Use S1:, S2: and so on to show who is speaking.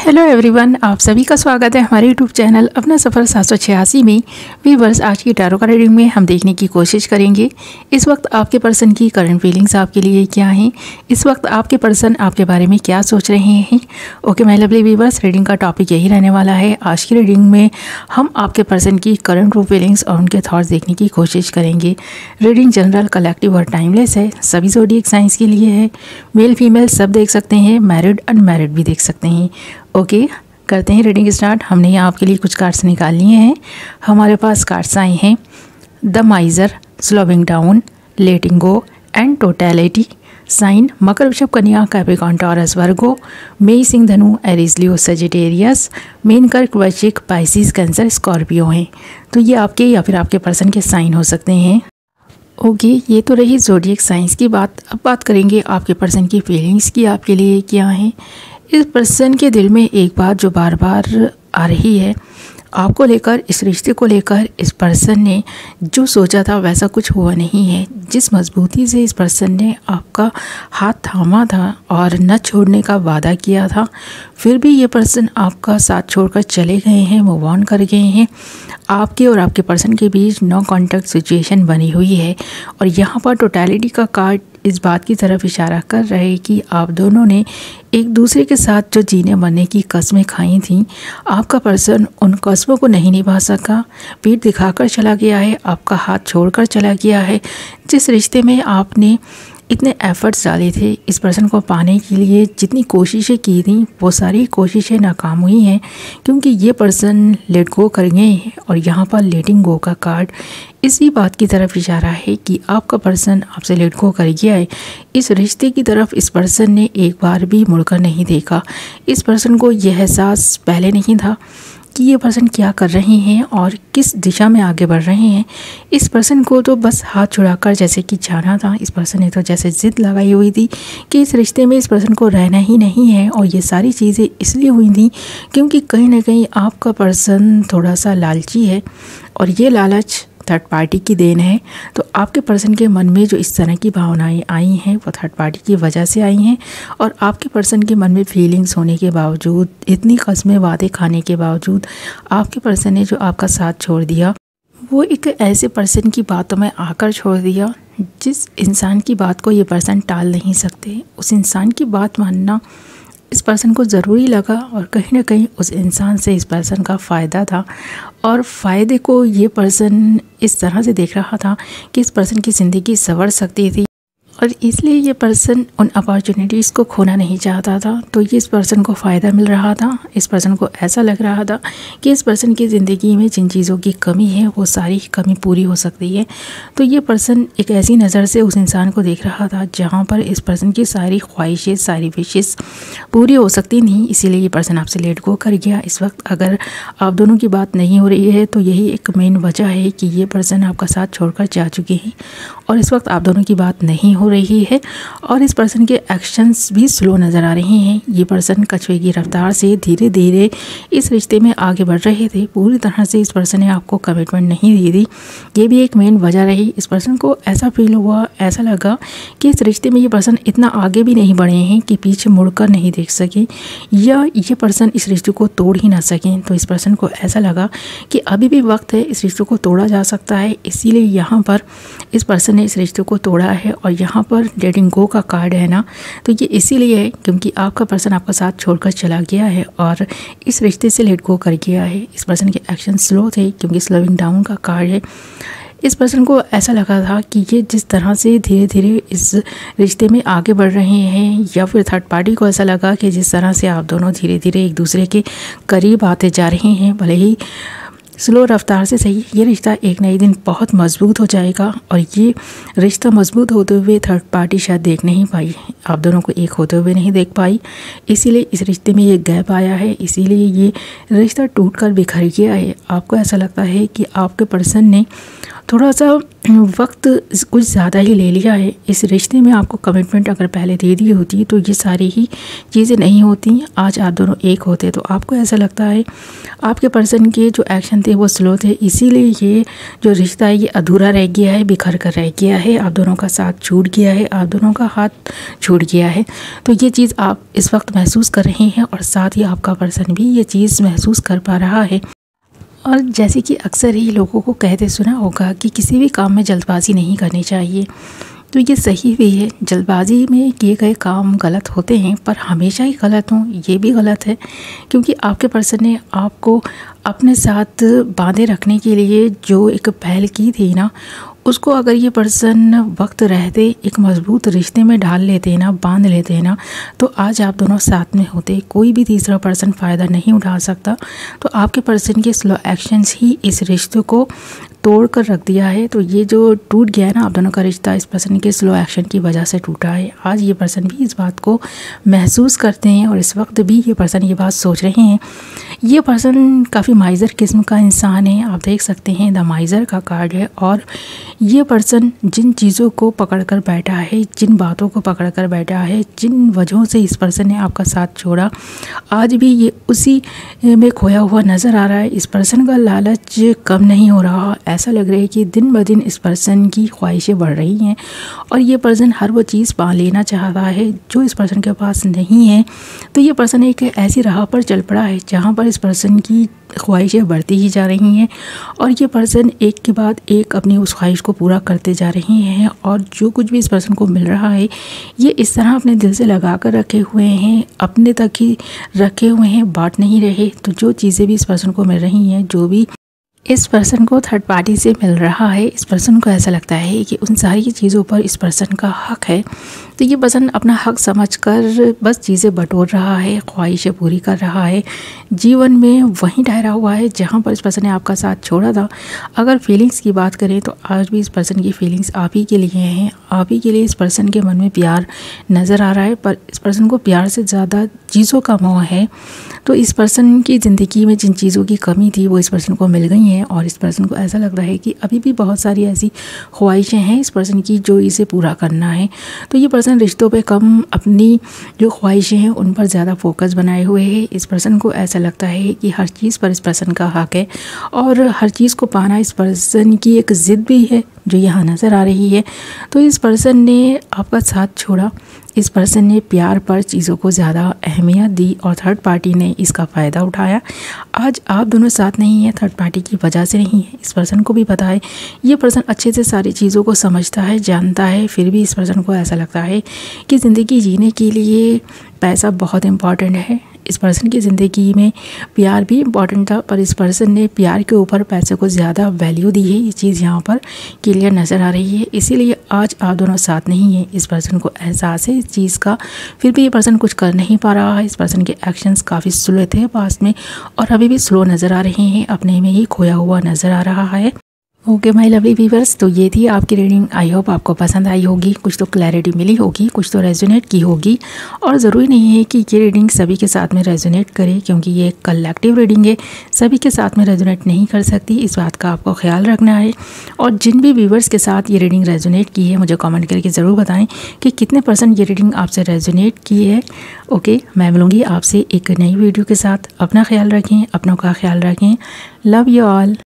S1: Hello everyone, आप सभी का स्वागत है हमारे यूट्यूब चैनल अपना सफ़र 786 में। व्यूअर्स, आज की टैरो का रीडिंग में हम देखने की कोशिश करेंगे इस वक्त आपके पर्सन की करंट फीलिंग्स आपके लिए क्या हैं, इस वक्त आपके पर्सन आपके बारे में क्या सोच रहे हैं। Okay my lovely viewers, reading का टॉपिक यही रहने वाला है। आज की रीडिंग में हम आपके पर्सन की करंट ट्रू फीलिंग्स और उनके थॉट्स देखने की कोशिश करेंगे। रीडिंग जनरल, कलेक्टिव और टाइमलेस है, सभी ज़ोडिएक साइंस के लिए है। मेल फीमेल सब देख सकते हैं, मैरिड अनमैरिड भी देख सकते हैं। ओके, करते हैं रीडिंग स्टार्ट। हमने यहाँ आपके लिए कुछ कार्ड्स निकाल लिए हैं। हमारे पास कार्ड्स आए हैं the miser, slowing down, letting go and totality. Sign मकर, वृषभ, कन्या, कैप्रिकॉर्न, टॉरस, वर्गो, मेष, सिंह, धनु, एरीज, लियो, सजिटेरियस, मीन, कर्क, वृश्चिक, पाइसिस, कैंसर, स्कॉर्पियो हैं। तो ये आपके या फिर आपके पर्सन के साइन हो सकते हैं। ओके, ये तो रही ज़ोडिएक साइंस की बात। अब बात करेंगे आपके पर्सन की फीलिंग्स की आपके लिए क्या है। इस पर्सन के दिल में एक बात जो बार बार आ रही है आपको लेकर, इस रिश्ते को लेकर, इस पर्सन ने जो सोचा था वैसा कुछ हुआ नहीं है। जिस मजबूती से इस पर्सन ने आपका हाथ थामा था और न छोड़ने का वादा किया था, फिर भी ये पर्सन आपका साथ छोड़कर चले गए हैं, मूव ऑन कर गए हैं। आपके और आपके पर्सन के बीच नो कॉन्टैक्ट सिचुएशन बनी हुई है। और यहाँ पर टोटलिटी का कार्ड इस बात की तरफ इशारा कर रहे हैं कि आप दोनों ने एक दूसरे के साथ जो जीने मरने की कस्में खाई थीं, आपका पर्सन उन कस्मों को नहीं निभा सका, पीठ दिखाकर चला गया है, आपका हाथ छोड़कर चला गया है। जिस रिश्ते में आपने इतने एफर्ट्स डाले थे, इस पर्सन को पाने के लिए जितनी कोशिशें की थी, वो सारी कोशिशें नाकाम हुई हैं क्योंकि ये पर्सन लेट गो कर गए हैं। और यहाँ पर लेटिंग गो का कार्ड इसी बात की तरफ इशारा है कि आपका पर्सन आपसे लेट गो कर गया है। इस रिश्ते की तरफ इस पर्सन ने एक बार भी मुड़कर नहीं देखा। इस पर्सन को यह एहसास पहले नहीं था कि ये पर्सन क्या कर रहे हैं और किस दिशा में आगे बढ़ रहे हैं। इस पर्सन को तो बस हाथ छुड़ाकर जैसे कि जाना था। इस पर्सन ने तो जैसे ज़िद लगाई हुई थी कि इस रिश्ते में इस पर्सन को रहना ही नहीं है। और ये सारी चीज़ें इसलिए हुई थी क्योंकि कहीं ना कहीं आपका पर्सन थोड़ा सा लालची है और ये लालच थर्ड पार्टी की देन है। तो आपके पर्सन के मन में जो इस तरह की भावनाएं आई हैं वो थर्ड पार्टी की वजह से आई हैं। और आपके पर्सन के मन में फीलिंग्स होने के बावजूद, इतनी कस्में वादे खाने के बावजूद, आपके पर्सन ने जो आपका साथ छोड़ दिया, वो एक ऐसे पर्सन की बातों में आकर छोड़ दिया जिस इंसान की बात को ये पर्सन टाल नहीं सकते। उस इंसान की बात मानना इस पर्सन को ज़रूरी लगा और कहीं ना कहीं उस इंसान से इस पर्सन का फ़ायदा था। और फ़ायदे को ये पर्सन इस तरह से देख रहा था कि इस पर्सन की ज़िंदगी संवर सकती थी और इसलिए ये पर्सन उन अपॉर्चुनिटीज़ को खोना नहीं चाहता था। तो ये इस पर्सन को फ़ायदा मिल रहा था। इस पर्सन को ऐसा लग रहा था कि इस पर्सन की ज़िंदगी में जिन चीज़ों की कमी है वो सारी कमी पूरी हो सकती है। तो ये पर्सन एक ऐसी नज़र से उस इंसान को देख रहा था जहाँ पर इस पर्सन की सारी ख्वाहिशें, सारी विशेस पूरी हो सकती नहीं। इसीलिए ये पर्सन आपसे लेट गो कर गया। इस वक्त अगर आप दोनों की बात नहीं हो रही है तो यही एक मेन वजह है कि ये पर्सन आपका साथ छोड़कर जा चुके हैं और इस वक्त आप दोनों की बात नहीं हो रही है। और इस पर्सन के एक्शंस भी स्लो नज़र आ रहे हैं। ये पर्सन कछुए की रफ्तार से धीरे धीरे इस रिश्ते में आगे बढ़ रहे थे। पूरी तरह से इस पर्सन ने आपको कमिटमेंट नहीं दी थी। ये भी एक मेन वजह रही। इस पर्सन को ऐसा फील हुआ, ऐसा लगा कि इस रिश्ते में ये पर्सन इतना आगे भी नहीं बढ़े हैं कि पीछे मुड़कर नहीं देख सके या ये पर्सन इस रिश्ते को तोड़ ही ना सकें। तो इस पर्सन को ऐसा लगा कि अभी भी वक्त है, इस रिश्ते को तोड़ा जा सकता है। इसीलिए यहाँ पर इस पर्सन ने इस रिश्ते को तोड़ा है। और यहाँ पर लेटिंग गो का कार्ड है ना, तो ये इसीलिए है क्योंकि आपका पर्सन आपका साथ छोड़कर चला गया है और इस रिश्ते से लेट गो कर गया है। इस पर्सन के एक्शन स्लो थे क्योंकि स्लोइंग डाउन का कार्ड है। इस पर्सन को ऐसा लगा था कि ये जिस तरह से धीरे धीरे इस रिश्ते में आगे बढ़ रहे हैं, या फिर थर्ड पार्टी को ऐसा लगा कि जिस तरह से आप दोनों धीरे धीरे एक दूसरे के करीब आते जा रहे हैं, भले ही स्लो रफ्तार से सही, ये रिश्ता एक नए दिन बहुत मजबूत हो जाएगा। और ये रिश्ता मजबूत होते हुए थर्ड पार्टी शायद देख नहीं पाई, आप दोनों को एक होते हुए नहीं देख पाई। इसीलिए इस रिश्ते में ये गैप आया है, इसीलिए ये रिश्ता टूटकर बिखर गया है। आपको ऐसा लगता है कि आपके पर्सन ने थोड़ा सा वक्त कुछ ज़्यादा ही ले लिया है। इस रिश्ते में आपको कमिटमेंट अगर पहले दे दी होती तो ये सारी ही चीज़ें नहीं होती। आज आप दोनों एक होते तो आपको ऐसा लगता है आपके पर्सन के जो एक्शन थे वो स्लो थे, इसीलिए ये जो रिश्ता है ये अधूरा रह गया है, बिखर कर रह गया है, आप दोनों का साथ छूट गया है, आप दोनों का हाथ छूट गया है। तो ये चीज़ आप इस वक्त महसूस कर रहे हैं और साथ ही आपका पर्सन भी ये चीज़ महसूस कर पा रहा है। और जैसे कि अक्सर ही लोगों को कहते सुना होगा कि किसी भी काम में जल्दबाजी नहीं करनी चाहिए, तो ये सही भी है। जल्दबाजी में किए गए काम गलत होते हैं, पर हमेशा ही गलत हों ये भी गलत है, क्योंकि आपके पर्सन ने आपको अपने साथ बांधे रखने के लिए जो एक पहल की थी ना, उसको अगर ये पर्सन वक्त रहते एक मजबूत रिश्ते में डाल लेते ना, बांध लेते ना, तो आज आप दोनों साथ में होते। कोई भी तीसरा पर्सन फ़ायदा नहीं उठा सकता। तो आपके पर्सन के स्लो एक्शंस ही इस रिश्ते को तोड़ कर रख दिया है। तो ये जो टूट गया है ना आप दोनों का रिश्ता, इस पर्सन के स्लो एक्शन की वजह से टूटा है। आज ये पर्सन भी इस बात को महसूस करते हैं और इस वक्त भी ये पर्सन ये बात सोच रहे हैं। ये पर्सन काफ़ी माइज़र किस्म का इंसान है, आप देख सकते हैं द माइज़र का कार्ड है। और ये पर्सन जिन चीज़ों को पकड़ कर बैठा है, जिन बातों को पकड़ कर बैठा है, जिन वजहों से इस पर्सन ने आपका साथ छोड़ा, आज भी ये उसी में खोया हुआ नज़र आ रहा है। इस पर्सन का लालच कम नहीं हो रहा। ऐसा लग रहा है कि दिन ब दिन इस पर्सन की ख्वाहिशें बढ़ रही हैं और ये पर्सन हर वो चीज़ पा लेना चाहता है जो इस पर्सन के पास नहीं है। तो ये पर्सन एक ऐसी राह पर चल पड़ा है जहाँ पर इस पर्सन की ख्वाहिशें बढ़ती ही जा रही हैं और ये पर्सन एक के बाद एक अपनी उस ख्वाहिश को पूरा करते जा रहे हैं। और जो कुछ भी इस पर्सन को मिल रहा है ये इस तरह अपने दिल से लगा कर रखे हुए हैं, अपने तक ही रखे हुए हैं, बांट नहीं रहे। तो जो चीज़ें भी इस पर्सन को मिल रही हैं, जो भी इस पर्सन को थर्ड पार्टी से मिल रहा है, इस पर्सन को ऐसा लगता है कि उन सारी चीज़ों पर इस पर्सन का हक है। तो ये पर्सन अपना हक समझकर बस चीज़ें बटोर रहा है, ख्वाहिशें पूरी कर रहा है, जीवन में वहीं ठहरा हुआ है जहाँ पर इस पर्सन ने आपका साथ छोड़ा था। अगर फीलिंग्स की बात करें तो आज भी इस पर्सन की फीलिंग्स आप ही के लिए हैं, आप ही के लिए इस पर्सन के मन में प्यार नज़र आ रहा है। पर इस पर्सन को प्यार से ज़्यादा चीज़ों का मोह है। तो इस पर्सन की ज़िंदगी में जिन चीज़ों की कमी थी वो इस पर्सन को मिल गई हैं और इस पर्सन को ऐसा लग रहा है कि अभी भी बहुत सारी ऐसी ख्वाहिशें हैं इस पर्सन की जो इसे पूरा करना है। तो ये पर्सन रिश्तों पे कम अपनी जो ख्वाहिशें हैं उन पर ज़्यादा फोकस बनाए हुए है। इस पर्सन को ऐसा लगता है कि हर चीज़ पर इस पर्सन का हक है और हर चीज़ को पाना इस पर्सन की एक ज़िद भी है जो यहाँ नज़र आ रही है। तो इस पर्सन ने आपका साथ छोड़ा, इस पर्सन ने प्यार पर चीज़ों को ज़्यादा अहमियत दी और थर्ड पार्टी ने इसका फ़ायदा उठाया। आज आप दोनों साथ नहीं हैं, थर्ड पार्टी की वजह से नहीं है। इस पर्सन को भी पता है, ये पर्सन अच्छे से सारी चीज़ों को समझता है, जानता है, फिर भी इस पर्सन को ऐसा लगता है कि ज़िंदगी जीने के लिए पैसा बहुत इम्पॉर्टेंट है। इस पर्सन की ज़िंदगी में प्यार भी इम्पॉर्टेंट था, पर इस पर्सन ने प्यार के ऊपर पैसे को ज़्यादा वैल्यू दी है। ये चीज़ यहाँ पर क्लियर नज़र आ रही है। इसीलिए आज आप दोनों साथ नहीं हैं। इस पर्सन को एहसास है इस चीज़ का, फिर भी ये पर्सन कुछ कर नहीं पा रहा है। इस पर्सन के एक्शंस काफ़ी स्लो थे पास्ट में और अभी भी स्लो नज़र आ रहे हैं, अपने में ही खोया हुआ नज़र आ रहा है। ओके माय लवली व्यूअर्स, तो ये थी आपकी रीडिंग। आई होप आपको पसंद आई होगी, कुछ तो क्लैरिटी मिली होगी, कुछ तो रेजोनेट की होगी। और ज़रूरी नहीं है कि ये रीडिंग सभी के साथ में रेजोनेट करे, क्योंकि ये एक कलेक्टिव रीडिंग है, सभी के साथ में रेजोनेट नहीं कर सकती। इस बात का आपको ख्याल रखना है। और जिन भी व्यूअर्स के साथ ये रीडिंग रेजोनेट की है मुझे कमेंट करके ज़रूर बताएं कि कितने % ये रीडिंग आपसे रेजोनेट की है। ओके, मैं मिलूँगी आपसे एक नई वीडियो के साथ। अपना ख्याल रखें, अपनों का ख्याल रखें। Love you all.